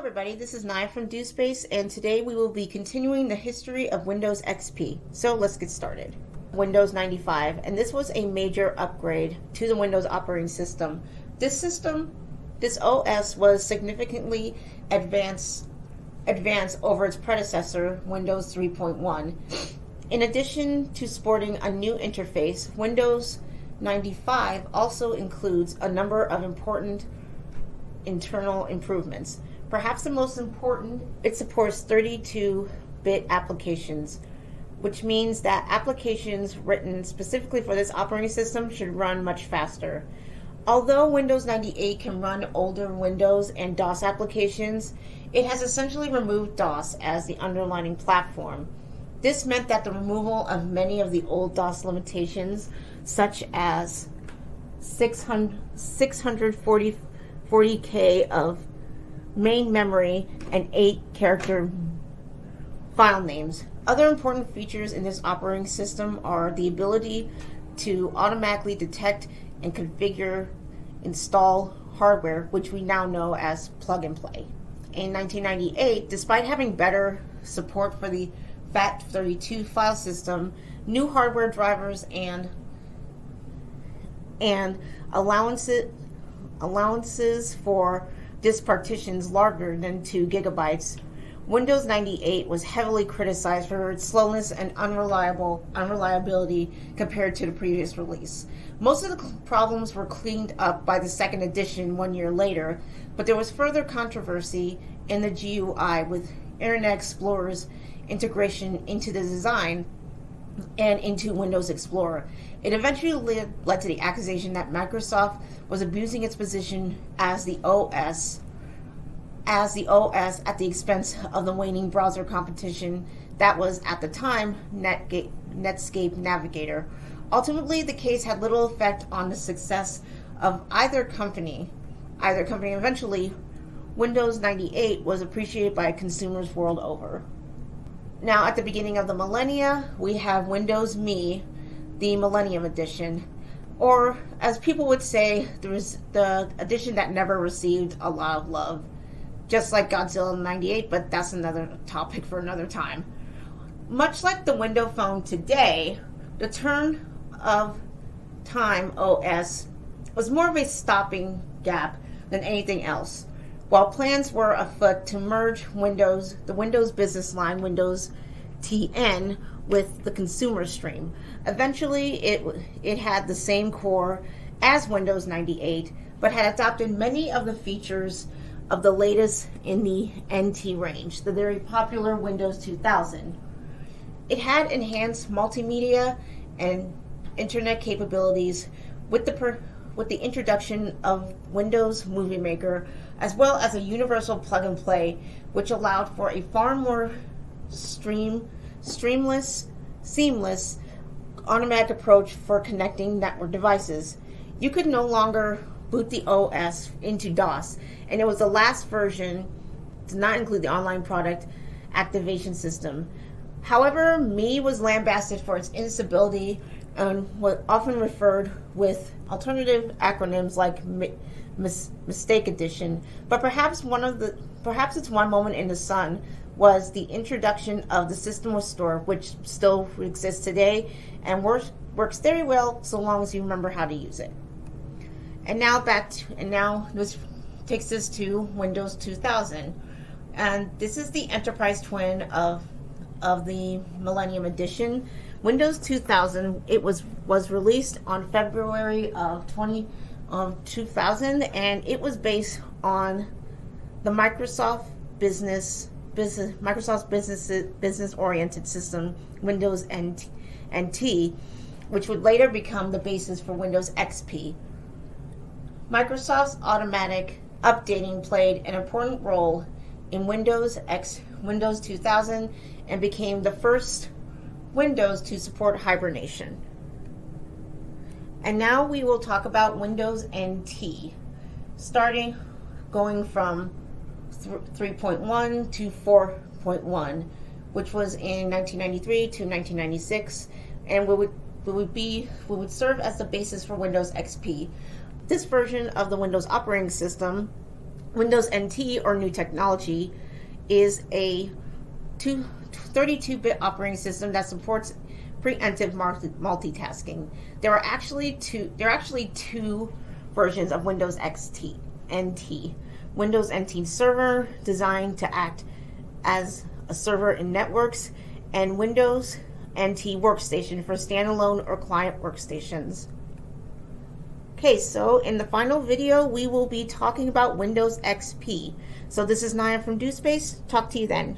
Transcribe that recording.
everybody, this is Nia from DoSpace, and today we will be continuing the history of Windows XP. So let's get started. Windows 95, and this was a major upgrade to the Windows operating system. This OS was significantly advanced over its predecessor, Windows 3.1. In addition to sporting a new interface, Windows 95 also includes a number of important internal improvements. Perhaps the most important, it supports 32-bit applications, which means that applications written specifically for this operating system should run much faster. Although Windows 98 can run older Windows and DOS applications, it has essentially removed DOS as the underlying platform. This meant that the removal of many of the old DOS limitations, such as 640K of main memory and 8-character file names. Other important features in this operating system are the ability to automatically detect and configure install hardware, which we now know as plug and play. In 1998, despite having better support for the FAT32 file system, new hardware drivers and allowances for disk partitions larger than 2 gigabytes, Windows 98 was heavily criticized for its slowness and unreliability compared to the previous release. Most of the problems were cleaned up by the second edition 1 year later, but there was further controversy in the GUI with Internet Explorer's integration into the design and into Windows Explorer. It eventually led to the accusation that Microsoft was abusing its position as the OS at the expense of the waning browser competition that was at the time Netscape Navigator. Ultimately, the case had little effect on the success of either company. Eventually, Windows 98 was appreciated by consumers world over. Now, at the beginning of the millennia, we have Windows Me, the Millennium Edition, or as people would say, there was the edition that never received a lot of love, just like Godzilla 98, but that's another topic for another time. Much like the Windows Phone today, the turn of time OS was more of a stopping gap than anything else. While plans were afoot to merge the Windows business line, Windows TN, with the consumer stream. Eventually, it had the same core as Windows 98, but had adopted many of the features of the latest in the NT range, the very popular Windows 2000. It had enhanced multimedia and internet capabilities with the introduction of Windows Movie Maker, as well as a universal plug-and-play, which allowed for a far more seamless, automatic approach for connecting network devices. You could no longer boot the OS into DOS, and it was the last version to not include the online product activation system. However, Me was lambasted for its instability and was often referred with alternative acronyms like Mistake Edition. But perhaps its one moment in the sun was the introduction of the System Restore, which still exists today and works very well so long as you remember how to use it. And now this takes us to Windows 2000, and this is the enterprise twin of the Millennium Edition. Windows 2000, it was released on February of 2000, and it was based on the Microsoft's business-oriented system, Windows NT, which would later become the basis for Windows XP. Microsoft's automatic updating played an important role in Windows 2000 and became the first Windows to support hibernation. And now we will talk about Windows NT, going from 3.1 to 4.1, which was in 1993 to 1996, and would serve as the basis for Windows XP. This version of the Windows operating system Windows NT, or New Technology, is a 32-bit operating system that supports preemptive multitasking. There are actually two versions of Windows NT. Windows NT Server, designed to act as a server in networks, and Windows NT Workstation for standalone or client workstations. Okay, so in the final video, we will be talking about Windows XP. So this is Naya from DoSpace. Talk to you then.